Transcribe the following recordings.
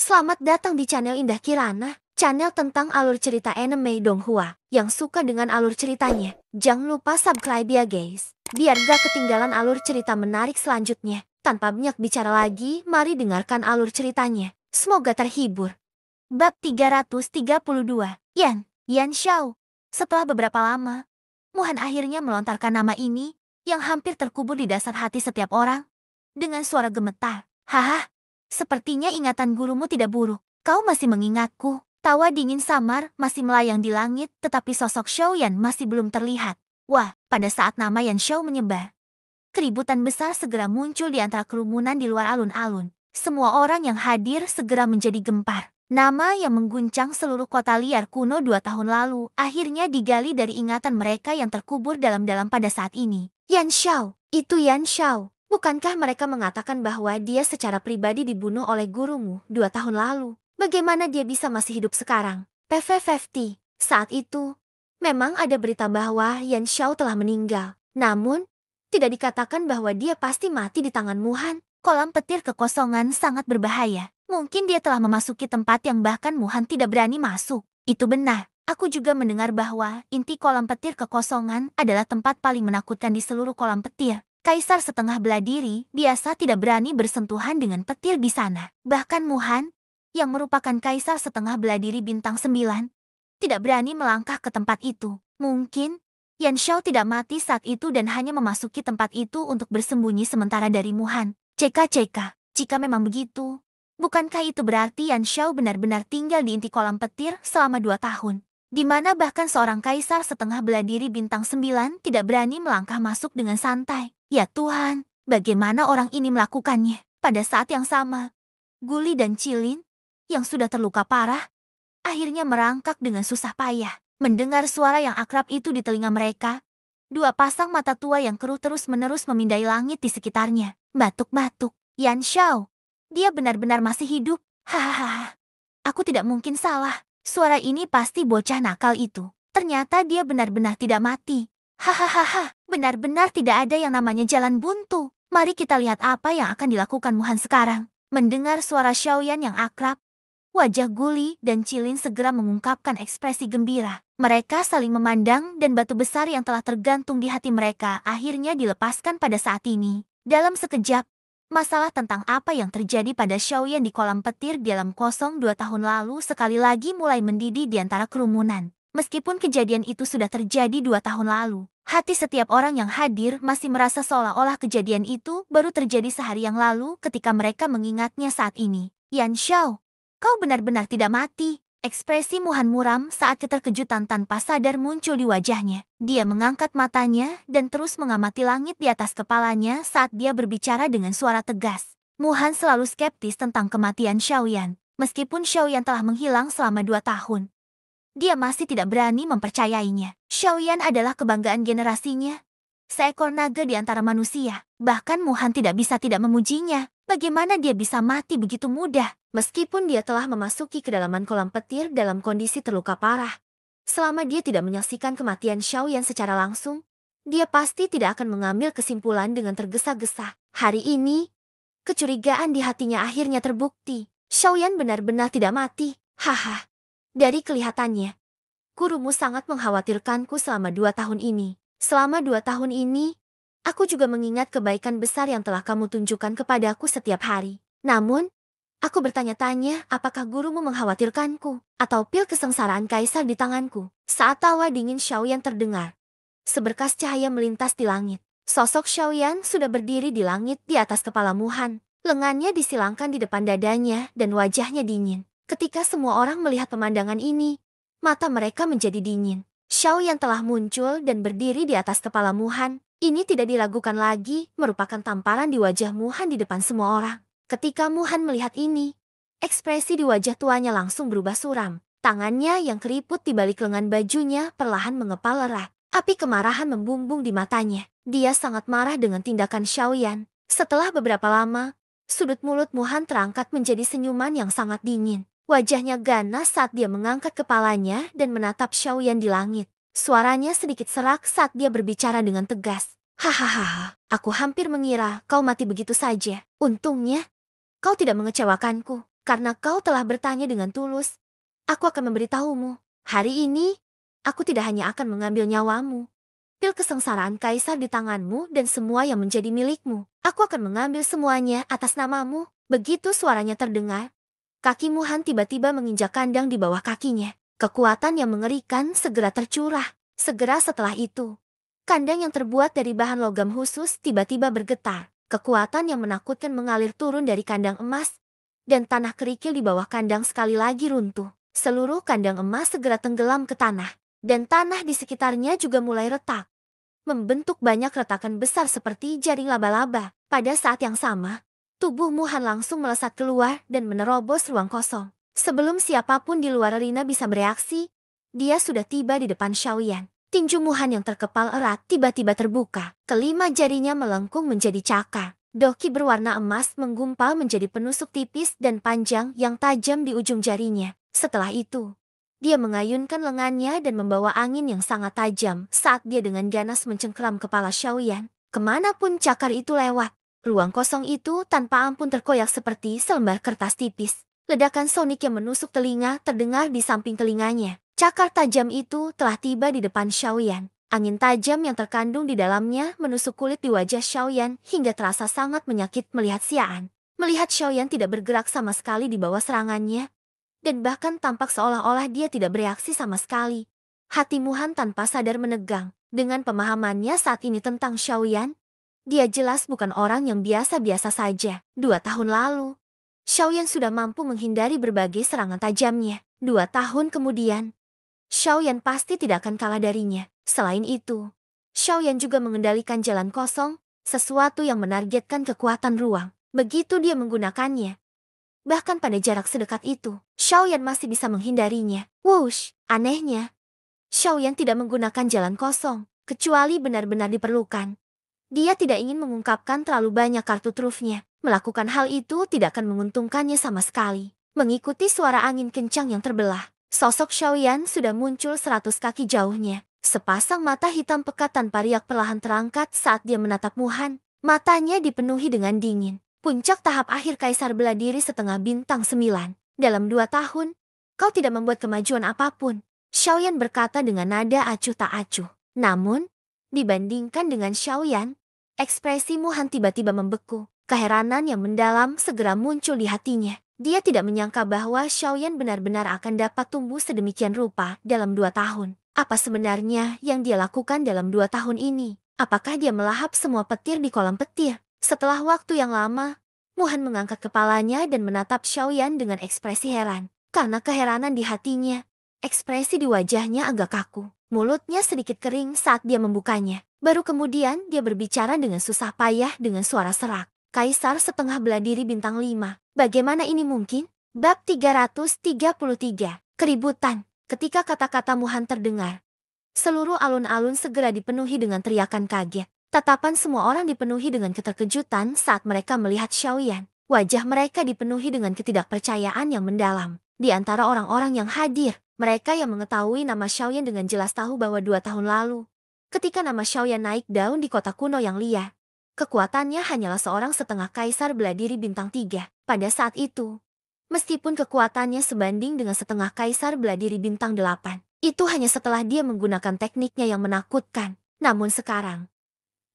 Selamat datang di channel Indah Kirana, channel tentang alur cerita anime Donghua. Yang suka dengan alur ceritanya, jangan lupa subscribe ya guys, biar gak ketinggalan alur cerita menarik selanjutnya. Tanpa banyak bicara lagi, mari dengarkan alur ceritanya. Semoga terhibur. Bab 332, Yan Xiao. Setelah beberapa lama, Muhan akhirnya melontarkan nama ini, yang hampir terkubur di dasar hati setiap orang. Dengan suara gemetar, haha, sepertinya ingatan gurumu tidak buruk. Kau masih mengingatku. Tawa dingin samar masih melayang di langit, tetapi sosok Xiaoyan masih belum terlihat. Wah, pada saat nama Yan Xiao menyebar, keributan besar segera muncul di antara kerumunan di luar alun-alun. Semua orang yang hadir segera menjadi gempar. Nama yang mengguncang seluruh kota liar kuno 2 tahun lalu akhirnya digali dari ingatan mereka yang terkubur dalam-dalam pada saat ini. Yan Xiao, itu Yan Xiao. Bukankah mereka mengatakan bahwa dia secara pribadi dibunuh oleh gurumu 2 tahun lalu? Bagaimana dia bisa masih hidup sekarang? PVVFT. Saat itu, memang ada berita bahwa Yan Xiao telah meninggal. Namun, tidak dikatakan bahwa dia pasti mati di tangan Muhan. Kolam petir kekosongan sangat berbahaya. Mungkin dia telah memasuki tempat yang bahkan Muhan tidak berani masuk. Itu benar. Aku juga mendengar bahwa inti kolam petir kekosongan adalah tempat paling menakutkan di seluruh kolam petir. Kaisar setengah bela diri biasa tidak berani bersentuhan dengan petir di sana. Bahkan Muhan, yang merupakan kaisar setengah bela diri bintang 9, tidak berani melangkah ke tempat itu. Mungkin Yan Xiao tidak mati saat itu dan hanya memasuki tempat itu untuk bersembunyi sementara dari Muhan. Ceka, jika memang begitu, bukankah itu berarti Yan Xiao benar-benar tinggal di inti kolam petir selama 2 tahun? Di mana bahkan seorang kaisar setengah bela diri bintang 9 tidak berani melangkah masuk dengan santai. Ya Tuhan, bagaimana orang ini melakukannya? Pada saat yang sama, Guli dan Cilin, yang sudah terluka parah, akhirnya merangkak dengan susah payah. Mendengar suara yang akrab itu di telinga mereka, dua pasang mata tua yang keruh terus-menerus memindai langit di sekitarnya. Batuk-batuk. Yan Xiao, dia benar-benar masih hidup. Hahaha. Aku tidak mungkin salah. Suara ini pasti bocah nakal itu. Ternyata dia benar-benar tidak mati. Hahaha. Benar-benar tidak ada yang namanya jalan buntu. Mari kita lihat apa yang akan dilakukan Muhan sekarang. Mendengar suara Xiaoyan yang akrab, wajah Guli dan Cilin segera mengungkapkan ekspresi gembira. Mereka saling memandang dan batu besar yang telah tergantung di hati mereka akhirnya dilepaskan pada saat ini. Dalam sekejap, masalah tentang apa yang terjadi pada Xiaoyan di kolam petir di alam kosong 2 tahun lalu sekali lagi mulai mendidih di antara kerumunan. Meskipun kejadian itu sudah terjadi 2 tahun lalu, hati setiap orang yang hadir masih merasa seolah-olah kejadian itu baru terjadi sehari yang lalu ketika mereka mengingatnya saat ini. Yan Xiao, kau benar-benar tidak mati. Ekspresi Muhan muram saat keterkejutan tanpa sadar muncul di wajahnya. Dia mengangkat matanya dan terus mengamati langit di atas kepalanya saat dia berbicara dengan suara tegas. Muhan selalu skeptis tentang kematian Xiaoyan. Meskipun Xiaoyan telah menghilang selama 2 tahun, dia masih tidak berani mempercayainya. Xiaoyan adalah kebanggaan generasinya. Seekor naga di antara manusia. Bahkan Muhan tidak bisa tidak memujinya. Bagaimana dia bisa mati begitu mudah? Meskipun dia telah memasuki kedalaman kolam petir dalam kondisi terluka parah. Selama dia tidak menyaksikan kematian Xiaoyan secara langsung, dia pasti tidak akan mengambil kesimpulan dengan tergesa-gesa. Hari ini, kecurigaan di hatinya akhirnya terbukti. Xiaoyan benar-benar tidak mati. Haha. Dari kelihatannya, gurumu sangat mengkhawatirkanku selama 2 tahun ini. Selama 2 tahun ini, aku juga mengingat kebaikan besar yang telah kamu tunjukkan kepadaku setiap hari. Namun, aku bertanya-tanya apakah gurumu mengkhawatirkanku, atau pil kesengsaraan kaisar di tanganku. Saat tawa dingin Xiaoyan terdengar, seberkas cahaya melintas di langit. Sosok Xiaoyan sudah berdiri di langit di atas kepala Muhan. Lengannya disilangkan di depan dadanya dan wajahnya dingin. Ketika semua orang melihat pemandangan ini, mata mereka menjadi dingin. Xiaoyan telah muncul dan berdiri di atas kepala Muhan. Ini tidak diragukan lagi, merupakan tamparan di wajah Muhan di depan semua orang. Ketika Muhan melihat ini, ekspresi di wajah tuanya langsung berubah suram. Tangannya yang keriput di balik lengan bajunya perlahan mengepal erat. Api kemarahan membumbung di matanya. Dia sangat marah dengan tindakan Xiaoyan. Setelah beberapa lama, sudut mulut Muhan terangkat menjadi senyuman yang sangat dingin. Wajahnya ganas saat dia mengangkat kepalanya dan menatap Xiaoyan di langit. Suaranya sedikit serak saat dia berbicara dengan tegas. Hahaha, aku hampir mengira kau mati begitu saja. Untungnya, kau tidak mengecewakanku. Karena kau telah bertanya dengan tulus, aku akan memberitahumu. Hari ini, aku tidak hanya akan mengambil nyawamu. Pil kesengsaraan kaisar di tanganmu dan semua yang menjadi milikmu. Aku akan mengambil semuanya atas namamu. Begitu suaranya terdengar, kaki Muhan tiba-tiba menginjak kandang di bawah kakinya. Kekuatan yang mengerikan segera tercurah. Segera setelah itu, kandang yang terbuat dari bahan logam khusus tiba-tiba bergetar. Kekuatan yang menakutkan mengalir turun dari kandang emas, dan tanah kerikil di bawah kandang sekali lagi runtuh. Seluruh kandang emas segera tenggelam ke tanah, dan tanah di sekitarnya juga mulai retak, membentuk banyak retakan besar seperti jaring laba-laba. Pada saat yang sama, tubuh Muhan langsung melesat keluar dan menerobos ruang kosong. Sebelum siapapun di luar arena bisa bereaksi, dia sudah tiba di depan Xiaoyan. Tinju Muhan yang terkepal erat tiba-tiba terbuka. Kelima jarinya melengkung menjadi cakar. Doki berwarna emas menggumpal menjadi penusuk tipis dan panjang yang tajam di ujung jarinya. Setelah itu, dia mengayunkan lengannya dan membawa angin yang sangat tajam saat dia dengan ganas mencengkeram kepala Xiaoyan. Kemanapun cakar itu lewat, ruang kosong itu tanpa ampun terkoyak seperti selembar kertas tipis. Ledakan sonik yang menusuk telinga terdengar di samping telinganya. Cakar tajam itu telah tiba di depan Xiaoyan. Angin tajam yang terkandung di dalamnya menusuk kulit di wajah Xiaoyan hingga terasa sangat menyakit melihat Xian. Melihat Xiaoyan tidak bergerak sama sekali di bawah serangannya, dan bahkan tampak seolah-olah dia tidak bereaksi sama sekali. Hati Muhan tanpa sadar menegang. Dengan pemahamannya saat ini tentang Xiaoyan, dia jelas bukan orang yang biasa-biasa saja. 2 tahun lalu, Xiaoyan sudah mampu menghindari berbagai serangan tajamnya. 2 tahun kemudian, Xiaoyan pasti tidak akan kalah darinya. Selain itu, Xiaoyan juga mengendalikan jalan kosong, sesuatu yang menargetkan kekuatan ruang. Begitu dia menggunakannya, bahkan pada jarak sedekat itu, Xiaoyan masih bisa menghindarinya. Wush, anehnya, Xiaoyan tidak menggunakan jalan kosong, kecuali benar-benar diperlukan. Dia tidak ingin mengungkapkan terlalu banyak kartu trufnya. Melakukan hal itu tidak akan menguntungkannya sama sekali. Mengikuti suara angin kencang yang terbelah, sosok Xiaoyan sudah muncul 100 kaki jauhnya. Sepasang mata hitam pekat tanpa riak perlahan terangkat saat dia menatap Muhan. Matanya dipenuhi dengan dingin. Puncak tahap akhir Kaisar Bela Diri setengah bintang 9. Dalam 2 tahun, kau tidak membuat kemajuan apapun. Xiaoyan berkata dengan nada acuh tak acuh. Namun, dibandingkan dengan Xiaoyan, ekspresi Muhan tiba-tiba membeku. Keheranan yang mendalam segera muncul di hatinya. Dia tidak menyangka bahwa Xiaoyan benar-benar akan dapat tumbuh sedemikian rupa dalam 2 tahun. Apa sebenarnya yang dia lakukan dalam 2 tahun ini? Apakah dia melahap semua petir di kolam petir? Setelah waktu yang lama, Muhan mengangkat kepalanya dan menatap Xiaoyan dengan ekspresi heran. Karena keheranan di hatinya, ekspresi di wajahnya agak kaku. Mulutnya sedikit kering saat dia membukanya. Baru kemudian dia berbicara dengan susah payah dengan suara serak. Kaisar setengah bela diri bintang 5. Bagaimana ini mungkin? Bab 333. Keributan. Ketika kata-kata Muhan terdengar, seluruh alun-alun segera dipenuhi dengan teriakan kaget. Tatapan semua orang dipenuhi dengan keterkejutan saat mereka melihat Xiaoyan. Wajah mereka dipenuhi dengan ketidakpercayaan yang mendalam. Di antara orang-orang yang hadir, mereka yang mengetahui nama Xiaoyan dengan jelas tahu bahwa 2 tahun lalu, ketika nama Xiaoyan naik daun di kota kuno yang liar, kekuatannya hanyalah seorang setengah kaisar bela diri bintang 3. Pada saat itu, meskipun kekuatannya sebanding dengan setengah kaisar bela diri bintang 8, itu hanya setelah dia menggunakan tekniknya yang menakutkan. Namun sekarang,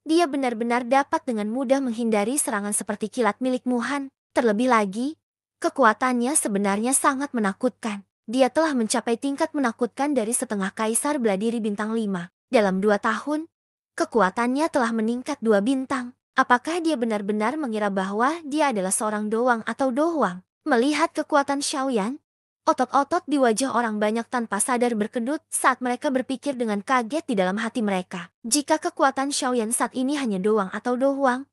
dia benar-benar dapat dengan mudah menghindari serangan seperti kilat milik Muhan. Terlebih lagi, kekuatannya sebenarnya sangat menakutkan. Dia telah mencapai tingkat menakutkan dari setengah kaisar bela diri bintang 5. Dalam 2 tahun, kekuatannya telah meningkat 2 bintang. Apakah dia benar-benar mengira bahwa dia adalah seorang doang atau dohuang? Melihat kekuatan Xiaoyan, otot-otot di wajah orang banyak tanpa sadar berkedut saat mereka berpikir dengan kaget di dalam hati mereka. Jika kekuatan Xiaoyan saat ini hanya doang atau dohuang,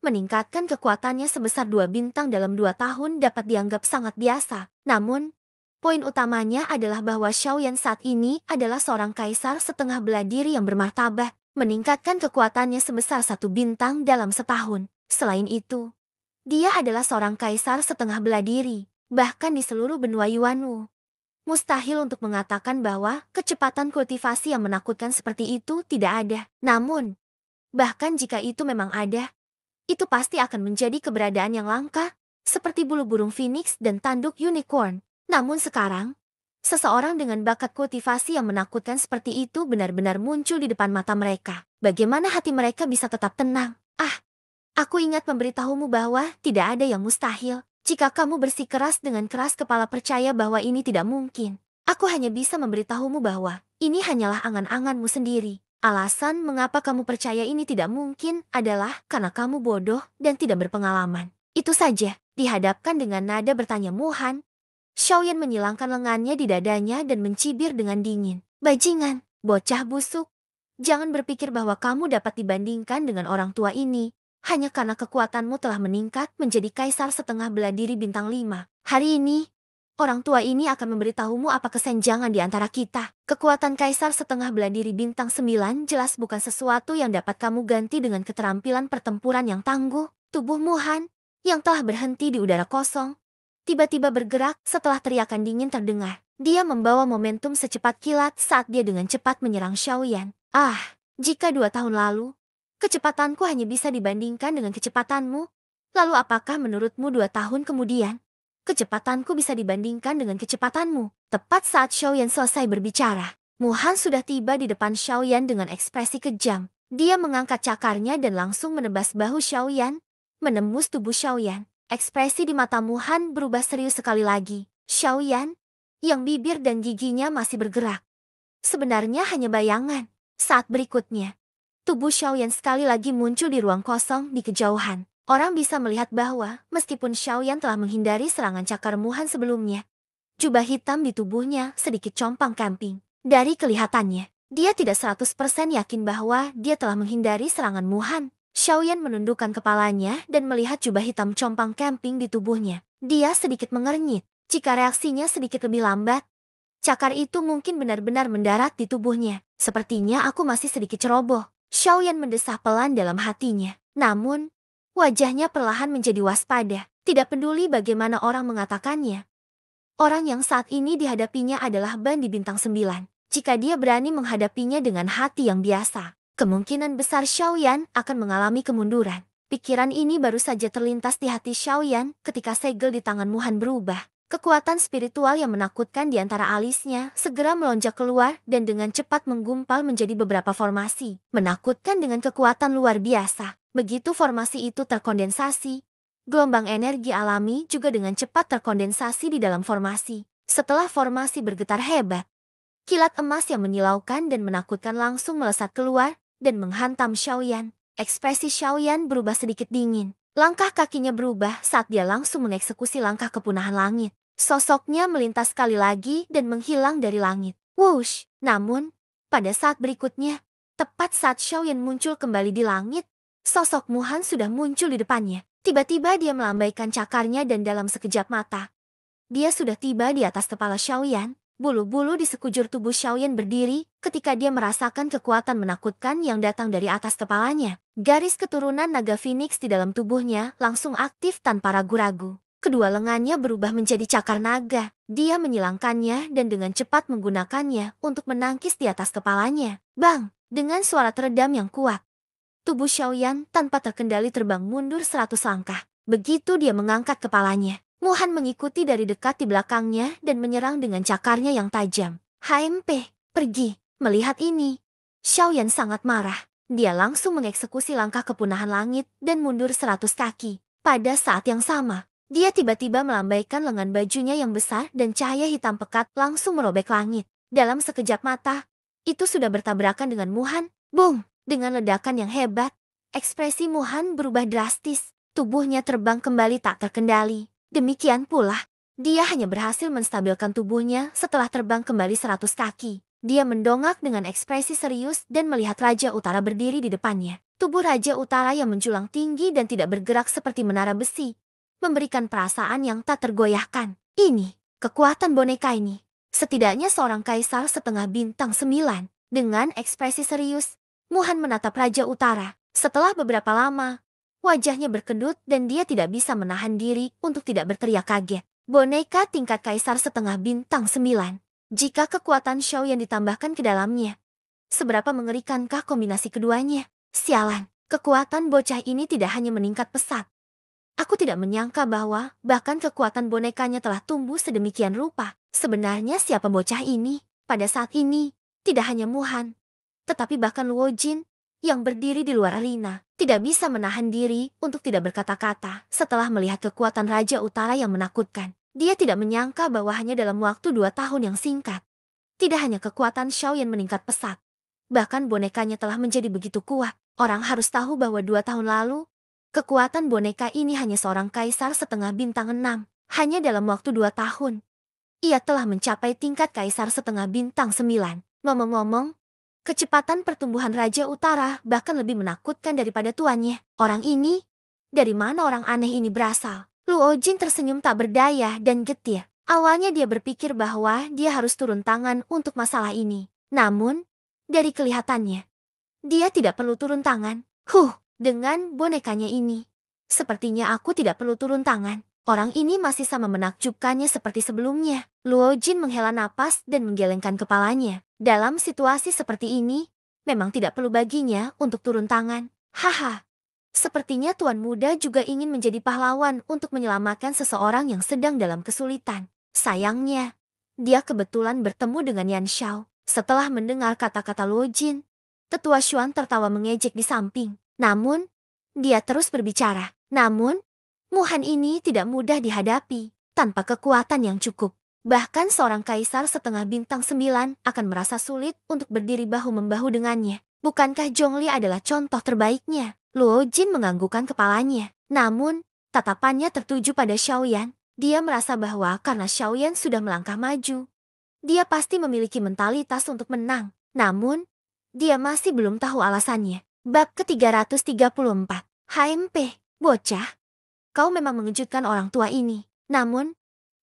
meningkatkan kekuatannya sebesar 2 bintang dalam 2 tahun dapat dianggap sangat biasa. Namun, poin utamanya adalah bahwa Xiaoyan saat ini adalah seorang kaisar setengah bela diri yang bermartabat, meningkatkan kekuatannya sebesar 1 bintang dalam setahun. Selain itu, dia adalah seorang kaisar setengah bela diri. Bahkan di seluruh benua Yuanwu, mustahil untuk mengatakan bahwa kecepatan kultivasi yang menakutkan seperti itu tidak ada. Namun, bahkan jika itu memang ada, itu pasti akan menjadi keberadaan yang langka. seperti bulu burung phoenix dan tanduk unicorn. Namun sekarang, seseorang dengan bakat kultivasi yang menakutkan seperti itu benar-benar muncul di depan mata mereka. Bagaimana hati mereka bisa tetap tenang? Ah, aku ingat memberitahumu bahwa tidak ada yang mustahil. Jika kamu bersikeras dengan keras kepala percaya bahwa ini tidak mungkin. Aku hanya bisa memberitahumu bahwa ini hanyalah angan-anganmu sendiri. Alasan mengapa kamu percaya ini tidak mungkin adalah karena kamu bodoh dan tidak berpengalaman. Itu saja, dihadapkan dengan nada bertanya Muhan. Xiaoyan menyilangkan lengannya di dadanya dan mencibir dengan dingin. Bajingan, bocah busuk. Jangan berpikir bahwa kamu dapat dibandingkan dengan orang tua ini. Hanya karena kekuatanmu telah meningkat menjadi kaisar setengah bela diri bintang 5. Hari ini, orang tua ini akan memberitahumu apa kesenjangan di antara kita. Kekuatan kaisar setengah bela diri bintang 9 jelas bukan sesuatu yang dapat kamu ganti dengan keterampilan pertempuran yang tangguh. Tubuh Muhan, yang telah berhenti di udara kosong, tiba-tiba bergerak setelah teriakan dingin terdengar. Dia membawa momentum secepat kilat saat dia dengan cepat menyerang Xiaoyan. Ah, jika 2 tahun lalu, kecepatanku hanya bisa dibandingkan dengan kecepatanmu, lalu apakah menurutmu 2 tahun kemudian, kecepatanku bisa dibandingkan dengan kecepatanmu? Tepat saat Xiaoyan selesai berbicara, Muhan sudah tiba di depan Xiaoyan dengan ekspresi kejam. Dia mengangkat cakarnya dan langsung menebas bahu Xiaoyan, menembus tubuh Xiaoyan. Ekspresi di mata Muhan berubah serius sekali lagi. Xiaoyan, yang bibir dan giginya masih bergerak, sebenarnya hanya bayangan. Saat berikutnya, tubuh Xiaoyan sekali lagi muncul di ruang kosong di kejauhan. Orang bisa melihat bahwa, meskipun Xiaoyan telah menghindari serangan cakar Muhan sebelumnya, jubah hitam di tubuhnya sedikit compang-camping. Dari kelihatannya, dia tidak 100% yakin bahwa dia telah menghindari serangan Muhan. Xiaoyan menundukkan kepalanya dan melihat jubah hitam compang-camping di tubuhnya. Dia sedikit mengernyit. Jika reaksinya sedikit lebih lambat, cakar itu mungkin benar-benar mendarat di tubuhnya. Sepertinya aku masih sedikit ceroboh. Xiaoyan mendesah pelan dalam hatinya. Namun, wajahnya perlahan menjadi waspada. Tidak peduli bagaimana orang mengatakannya. Orang yang saat ini dihadapinya adalah Ban di bintang 9. Jika dia berani menghadapinya dengan hati yang biasa, kemungkinan besar Xiaoyan akan mengalami kemunduran. Pikiran ini baru saja terlintas di hati Xiaoyan ketika segel di tangan Muhan berubah. Kekuatan spiritual yang menakutkan di antara alisnya segera melonjak keluar dan dengan cepat menggumpal menjadi beberapa formasi. Menakutkan dengan kekuatan luar biasa. Begitu formasi itu terkondensasi, gelombang energi alami juga dengan cepat terkondensasi di dalam formasi. Setelah formasi bergetar hebat, kilat emas yang menyilaukan dan menakutkan langsung melesat keluar dan menghantam Xiaoyan. Ekspresi Xiaoyan berubah sedikit dingin. Langkah kakinya berubah saat dia langsung mengeksekusi langkah kepunahan langit. Sosoknya melintas sekali lagi dan menghilang dari langit. Wush! Namun, pada saat berikutnya, tepat saat Xiaoyan muncul kembali di langit, sosok Muhan sudah muncul di depannya. Tiba-tiba dia melambaikan cakarnya dan dalam sekejap mata, dia sudah tiba di atas kepala Xiaoyan. Bulu-bulu di sekujur tubuh Xiaoyan berdiri ketika dia merasakan kekuatan menakutkan yang datang dari atas kepalanya. Garis keturunan naga Phoenix di dalam tubuhnya langsung aktif tanpa ragu-ragu. Kedua lengannya berubah menjadi cakar naga. Dia menyilangkannya dan dengan cepat menggunakannya untuk menangkis di atas kepalanya. Bang! Dengan suara teredam yang kuat, tubuh Xiaoyan tanpa terkendali terbang mundur 100 langkah. Begitu dia mengangkat kepalanya, Muhan mengikuti dari dekat di belakangnya dan menyerang dengan cakarnya yang tajam. HMP, pergi. Melihat ini, Xiaoyan sangat marah. Dia langsung mengeksekusi langkah kepunahan langit dan mundur 100 kaki. Pada saat yang sama, dia tiba-tiba melambaikan lengan bajunya yang besar dan cahaya hitam pekat langsung merobek langit. Dalam sekejap mata, itu sudah bertabrakan dengan Muhan. Boom! Dengan ledakan yang hebat, ekspresi Muhan berubah drastis. Tubuhnya terbang kembali tak terkendali. Demikian pula, dia hanya berhasil menstabilkan tubuhnya setelah terbang kembali 100 kaki. Dia mendongak dengan ekspresi serius dan melihat Raja Utara berdiri di depannya. Tubuh Raja Utara yang menjulang tinggi dan tidak bergerak seperti menara besi, memberikan perasaan yang tak tergoyahkan. Ini, kekuatan boneka ini. Setidaknya seorang kaisar setengah bintang 9. Dengan ekspresi serius, Muhan menatap Raja Utara. Setelah beberapa lama, wajahnya berkedut dan dia tidak bisa menahan diri untuk tidak berteriak kaget. Boneka tingkat kaisar setengah bintang 9. Jika kekuatan Xiaoyan ditambahkan ke dalamnya, seberapa mengerikankah kombinasi keduanya? Sialan, kekuatan bocah ini tidak hanya meningkat pesat, Aku tidak menyangka bahwa bahkan kekuatan bonekanya telah tumbuh sedemikian rupa. Sebenarnya siapa bocah ini? Pada saat ini, tidak hanya Muhan, tetapi bahkan Luo Jin yang berdiri di luar arena tidak bisa menahan diri untuk tidak berkata-kata setelah melihat kekuatan Raja Utara yang menakutkan. Dia tidak menyangka bahwa hanya dalam waktu 2 tahun yang singkat, tidak hanya kekuatan Xiaoyan meningkat pesat, bahkan bonekanya telah menjadi begitu kuat. Orang harus tahu bahwa 2 tahun lalu, kekuatan boneka ini hanya seorang kaisar setengah bintang 6. Hanya dalam waktu 2 tahun, ia telah mencapai tingkat kaisar setengah bintang 9. Ngomong-ngomong, kecepatan pertumbuhan Raja Utara bahkan lebih menakutkan daripada tuannya. Orang ini, dari mana orang aneh ini berasal? Luo Jin tersenyum tak berdaya dan getir. Awalnya dia berpikir bahwa dia harus turun tangan untuk masalah ini. Namun, dari kelihatannya, dia tidak perlu turun tangan. Dengan bonekanya ini, sepertinya aku tidak perlu turun tangan. Orang ini masih sama menakjubkannya seperti sebelumnya. Luo Jin menghela napas dan menggelengkan kepalanya. Dalam situasi seperti ini, memang tidak perlu baginya untuk turun tangan. Haha, sepertinya tuan muda juga ingin menjadi pahlawan untuk menyelamatkan seseorang yang sedang dalam kesulitan. Sayangnya, dia kebetulan bertemu dengan Yan Xiao. Setelah mendengar kata-kata Luo Jin, Tetua Xuan tertawa mengejek di samping. Namun, dia terus berbicara. Namun, Muhan ini tidak mudah dihadapi tanpa kekuatan yang cukup. Bahkan seorang kaisar setengah bintang 9 akan merasa sulit untuk berdiri bahu-membahu dengannya. Bukankah Zhongli adalah contoh terbaiknya? Luo Jin menganggukkan kepalanya. Namun, tatapannya tertuju pada Xiaoyan. Dia merasa bahwa karena Xiaoyan sudah melangkah maju, dia pasti memiliki mentalitas untuk menang. Namun, dia masih belum tahu alasannya. Bab ke-334. HMP, bocah. Kau memang mengejutkan orang tua ini. Namun,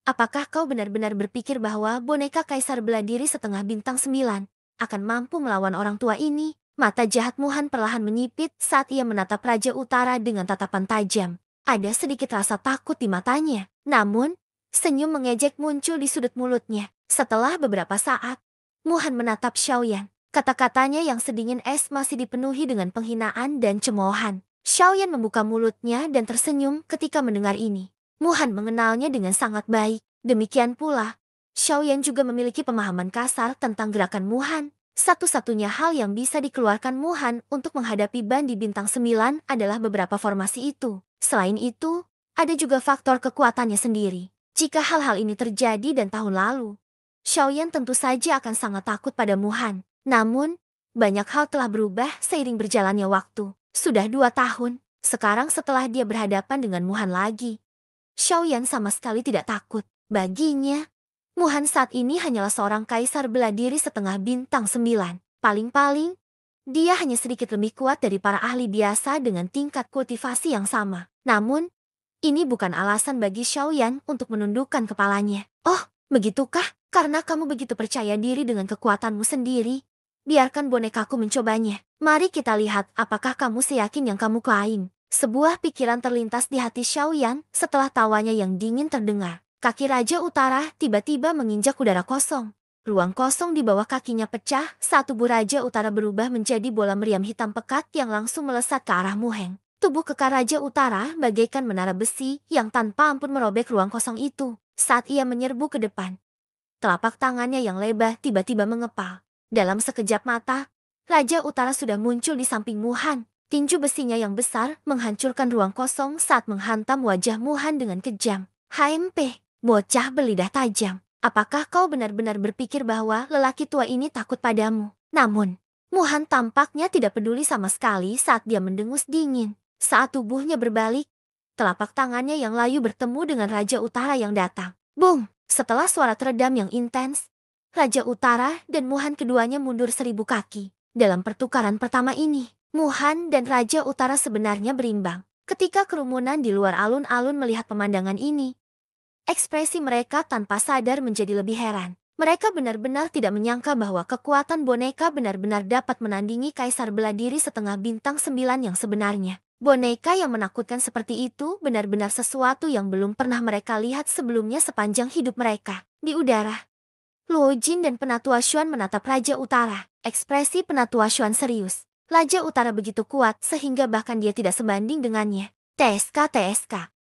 apakah kau benar-benar berpikir bahwa boneka kaisar bela diri setengah bintang 9 akan mampu melawan orang tua ini? Mata jahat Muhan perlahan menyipit saat ia menatap Raja Utara dengan tatapan tajam. Ada sedikit rasa takut di matanya. Namun, senyum mengejek muncul di sudut mulutnya. Setelah beberapa saat, Muhan menatap Xiaoyan. Kata-katanya yang sedingin es masih dipenuhi dengan penghinaan dan cemoohan. Xiaoyan membuka mulutnya dan tersenyum ketika mendengar ini. Muhan mengenalnya dengan sangat baik. Demikian pula, Xiaoyan juga memiliki pemahaman kasar tentang gerakan Muhan. Satu-satunya hal yang bisa dikeluarkan Muhan untuk menghadapi Bandi Bintang 9 adalah beberapa formasi itu. Selain itu, ada juga faktor kekuatannya sendiri. Jika hal-hal ini terjadi dan tahun lalu, Xiaoyan tentu saja akan sangat takut pada Muhan. Namun, banyak hal telah berubah seiring berjalannya waktu. Sudah 2 tahun, sekarang setelah dia berhadapan dengan Muhan lagi, Xiaoyan sama sekali tidak takut. Baginya, Muhan saat ini hanyalah seorang kaisar bela diri setengah bintang 9. Paling-paling, dia hanya sedikit lebih kuat dari para ahli biasa dengan tingkat kultivasi yang sama. Namun, ini bukan alasan bagi Xiaoyan untuk menundukkan kepalanya. Oh, begitukah? Karena kamu begitu percaya diri dengan kekuatanmu sendiri, biarkan bonekaku mencobanya. Mari kita lihat apakah kamu seyakin yang kamu klaim. Sebuah pikiran terlintas di hati Xiaoyan setelah tawanya yang dingin terdengar. Kaki Raja Utara tiba-tiba menginjak udara kosong. Ruang kosong di bawah kakinya pecah saat tubuh Raja Utara berubah menjadi bola meriam hitam pekat yang langsung melesat ke arah Muheng. Tubuh kekar Raja Utara bagaikan menara besi yang tanpa ampun merobek ruang kosong itu. Saat ia menyerbu ke depan, telapak tangannya yang lebar tiba-tiba mengepal. Dalam sekejap mata, Raja Utara sudah muncul di samping Muhan. Tinju besinya yang besar menghancurkan ruang kosong saat menghantam wajah Muhan dengan kejam. HMP, bocah berlidah tajam. Apakah kau benar-benar berpikir bahwa lelaki tua ini takut padamu? Namun, Muhan tampaknya tidak peduli sama sekali saat dia mendengus dingin. Saat tubuhnya berbalik, telapak tangannya yang layu bertemu dengan Raja Utara yang datang. Bung! Setelah suara teredam yang intens, Raja Utara dan Muhan keduanya mundur 1000 kaki. Dalam pertukaran pertama ini, Muhan dan Raja Utara sebenarnya berimbang. Ketika kerumunan di luar alun-alun melihat pemandangan ini, ekspresi mereka tanpa sadar menjadi lebih heran. Mereka benar-benar tidak menyangka bahwa kekuatan boneka benar-benar dapat menandingi kaisar bela diri setengah bintang 9 yang sebenarnya. Boneka yang menakutkan seperti itu benar-benar sesuatu yang belum pernah mereka lihat sebelumnya sepanjang hidup mereka. Di udara, Luo Jin dan Penatua Xuan menatap Raja Utara. Ekspresi Penatua Xuan serius. Raja Utara begitu kuat sehingga bahkan dia tidak sebanding dengannya. TSK.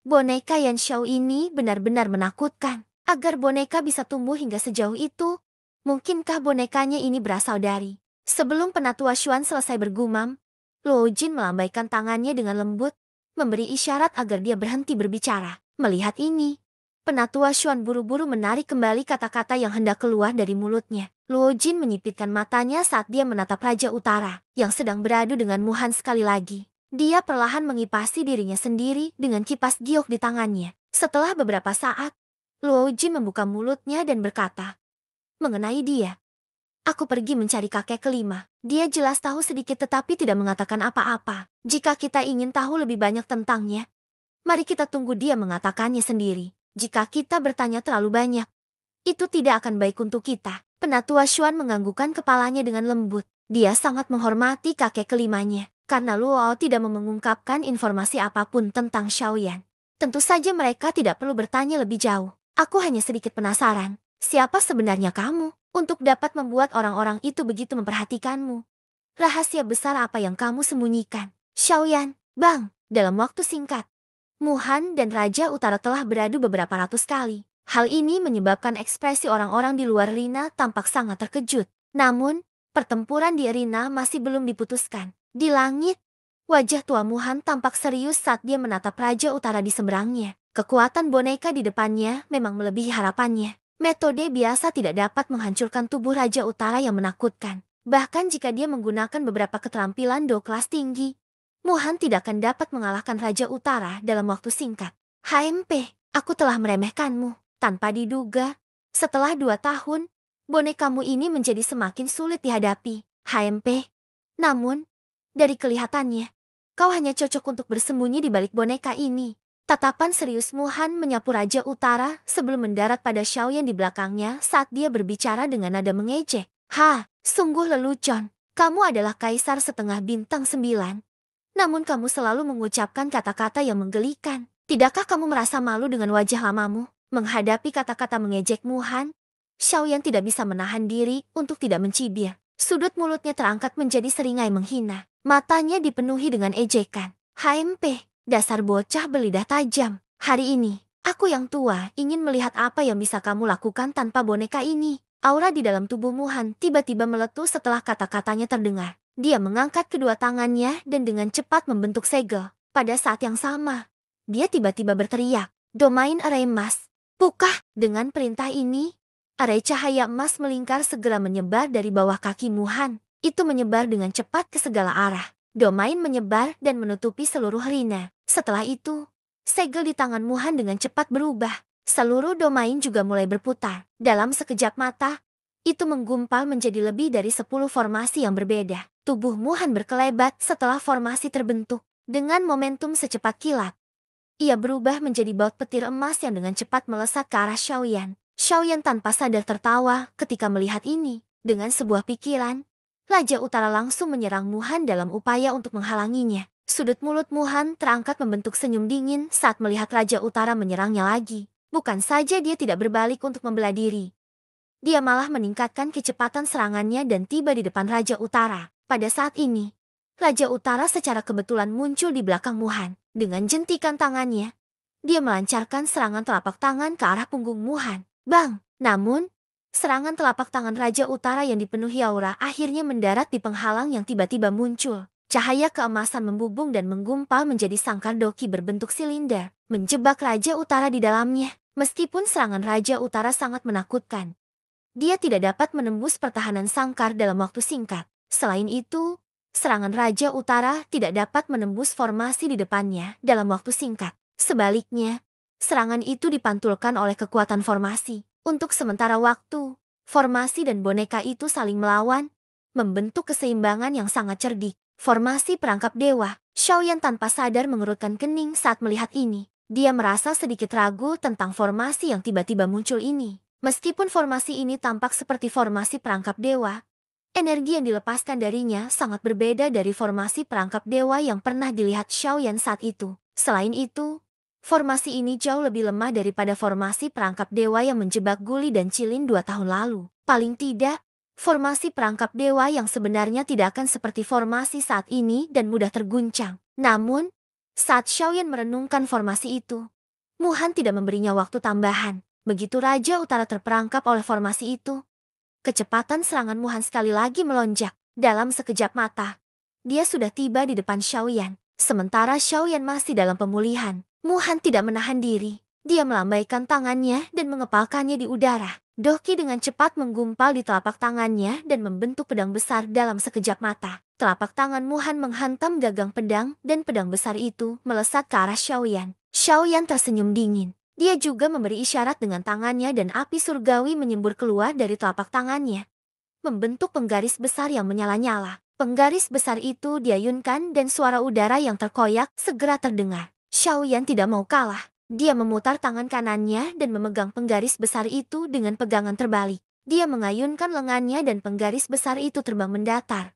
Boneka Yan Xiao ini benar-benar menakutkan. Agar boneka bisa tumbuh hingga sejauh itu, mungkinkah bonekanya ini berasal dari... Sebelum penatua Xuan selesai bergumam, Luo Jin melambaikan tangannya dengan lembut, memberi isyarat agar dia berhenti berbicara. Melihat ini, penatua Xuan buru-buru menarik kembali kata-kata yang hendak keluar dari mulutnya. Luo Jin menyipitkan matanya saat dia menatap Raja Utara yang sedang beradu dengan Muhan sekali lagi. Dia perlahan mengipasi dirinya sendiri dengan kipas giok di tangannya. Setelah beberapa saat, Luo Jin membuka mulutnya dan berkata, mengenai dia, aku pergi mencari kakek kelima. Dia jelas tahu sedikit tetapi tidak mengatakan apa-apa. Jika kita ingin tahu lebih banyak tentangnya, mari kita tunggu dia mengatakannya sendiri. Jika kita bertanya terlalu banyak, itu tidak akan baik untuk kita. Penatua Xuan menganggukkan kepalanya dengan lembut. Dia sangat menghormati kakek kelimanya, karena Luo tidak mengungkapkan informasi apapun tentang Xiaoyan. Tentu saja mereka tidak perlu bertanya lebih jauh. Aku hanya sedikit penasaran, siapa sebenarnya kamu? Untuk dapat membuat orang-orang itu begitu memperhatikanmu. Rahasia besar apa yang kamu sembunyikan? Xiaoyan, Bang, dalam waktu singkat, Muhan dan Raja Utara telah beradu beberapa ratus kali. Hal ini menyebabkan ekspresi orang-orang di luar arena tampak sangat terkejut. Namun, pertempuran di arena masih belum diputuskan. Di langit, wajah tua Muhan tampak serius saat dia menatap Raja Utara di seberangnya. Kekuatan boneka di depannya memang melebihi harapannya. Metode biasa tidak dapat menghancurkan tubuh Raja Utara yang menakutkan. Bahkan jika dia menggunakan beberapa keterampilan do kelas tinggi, Muhan tidak akan dapat mengalahkan Raja Utara dalam waktu singkat. HMP, aku telah meremehkanmu. Tanpa diduga, setelah 2 tahun, bonekamu ini menjadi semakin sulit dihadapi. HMP, namun, dari kelihatannya, kau hanya cocok untuk bersembunyi di balik boneka ini. Tatapan serius Muhan menyapu Raja Utara sebelum mendarat pada Xiaoyan di belakangnya saat dia berbicara dengan nada mengejek. Sungguh lelucon. Kamu adalah kaisar setengah bintang 9. Namun kamu selalu mengucapkan kata-kata yang menggelikan. Tidakkah kamu merasa malu dengan wajah lamamu? Menghadapi kata-kata mengejek Muhan, Xiaoyan tidak bisa menahan diri untuk tidak mencibir. Sudut mulutnya terangkat menjadi seringai menghina. Matanya dipenuhi dengan ejekan. HMP. Dasar bocah berlidah tajam. Hari ini, aku yang tua ingin melihat apa yang bisa kamu lakukan tanpa boneka ini. Aura di dalam tubuh Muhan tiba-tiba meletus setelah kata-katanya terdengar. Dia mengangkat kedua tangannya dan dengan cepat membentuk segel. Pada saat yang sama, dia tiba-tiba berteriak, domain arai emas. Pukah! Dengan perintah ini, arai cahaya emas melingkar segera menyebar dari bawah kaki Muhan. Itu menyebar dengan cepat ke segala arah. Domain menyebar dan menutupi seluruh arena. Setelah itu, segel di tangan Muhan dengan cepat berubah. Seluruh domain juga mulai berputar. Dalam sekejap mata, itu menggumpal menjadi lebih dari 10 formasi yang berbeda. Tubuh Muhan berkelebat setelah formasi terbentuk. Dengan momentum secepat kilat, ia berubah menjadi baut petir emas yang dengan cepat melesat ke arah Xiaoyan. Xiaoyan tanpa sadar tertawa ketika melihat ini. Dengan sebuah pikiran, Raja Utara langsung menyerang Muhan dalam upaya untuk menghalanginya. Sudut mulut Muhan terangkat membentuk senyum dingin saat melihat Raja Utara menyerangnya lagi. Bukan saja dia tidak berbalik untuk membela diri. Dia malah meningkatkan kecepatan serangannya dan tiba di depan Raja Utara. Pada saat ini, Raja Utara secara kebetulan muncul di belakang Muhan. Dengan jentikan tangannya, dia melancarkan serangan telapak tangan ke arah punggung Muhan. Bang! Namun, serangan telapak tangan Raja Utara yang dipenuhi aura akhirnya mendarat di penghalang yang tiba-tiba muncul. Cahaya keemasan membubung dan menggumpal menjadi sangkar doki berbentuk silinder, menjebak Raja Utara di dalamnya. Meskipun serangan Raja Utara sangat menakutkan, dia tidak dapat menembus pertahanan sangkar dalam waktu singkat. Selain itu, serangan Raja Utara tidak dapat menembus formasi di depannya dalam waktu singkat. Sebaliknya, serangan itu dipantulkan oleh kekuatan formasi. Untuk sementara waktu, formasi dan boneka itu saling melawan, membentuk keseimbangan yang sangat cerdik. Formasi perangkap dewa. Xiaoyan tanpa sadar mengerutkan kening saat melihat ini. Dia merasa sedikit ragu tentang formasi yang tiba-tiba muncul ini. Meskipun formasi ini tampak seperti formasi perangkap dewa, energi yang dilepaskan darinya sangat berbeda dari formasi perangkap dewa yang pernah dilihat Xiaoyan saat itu. Selain itu, formasi ini jauh lebih lemah daripada formasi perangkap dewa yang menjebak Guli dan Cilin 2 tahun lalu. Paling tidak, formasi perangkap dewa yang sebenarnya tidak akan seperti formasi saat ini dan mudah terguncang. Namun, Saat Xiaoyan merenungkan formasi itu, Mu Han tidak memberinya waktu tambahan. Begitu Raja Utara terperangkap oleh formasi itu, kecepatan serangan Mu Han sekali lagi melonjak. Dalam sekejap mata, dia sudah tiba di depan Xiaoyan. Sementara Xiaoyan masih dalam pemulihan, Mu Han tidak menahan diri. Dia melambaikan tangannya dan mengepalkannya di udara. Doki dengan cepat menggumpal di telapak tangannya dan membentuk pedang besar dalam sekejap mata. Telapak tangan Mu Han menghantam gagang pedang dan pedang besar itu melesat ke arah Xiaoyan. Xiaoyan tersenyum dingin. Dia juga memberi isyarat dengan tangannya dan api surgawi menyembur keluar dari telapak tangannya, membentuk penggaris besar yang menyala-nyala. Penggaris besar itu diayunkan dan suara udara yang terkoyak segera terdengar. Xiaoyan tidak mau kalah. Dia memutar tangan kanannya dan memegang penggaris besar itu dengan pegangan terbalik. Dia mengayunkan lengannya dan penggaris besar itu terbang mendatar,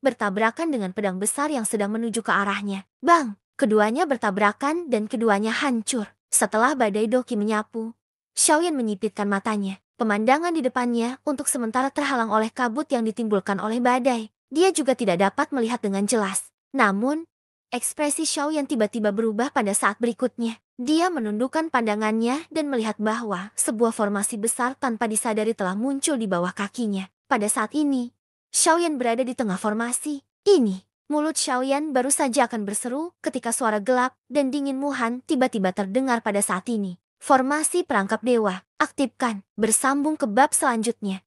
bertabrakan dengan pedang besar yang sedang menuju ke arahnya. Bang! Keduanya bertabrakan dan keduanya hancur. Setelah badai Doki menyapu, Xiaoyan menyipitkan matanya. Pemandangan di depannya untuk sementara terhalang oleh kabut yang ditimbulkan oleh badai. Dia juga tidak dapat melihat dengan jelas. Namun, ekspresi Xiaoyan tiba-tiba berubah pada saat berikutnya. Dia menundukkan pandangannya dan melihat bahwa sebuah formasi besar tanpa disadari telah muncul di bawah kakinya. Pada saat ini, Xiaoyan berada di tengah formasi ini. Mulut Xiaoyan baru saja akan berseru ketika suara gelap dan dingin Mu Han tiba-tiba terdengar pada saat ini. Formasi perangkap dewa, aktifkan, bersambung ke bab selanjutnya.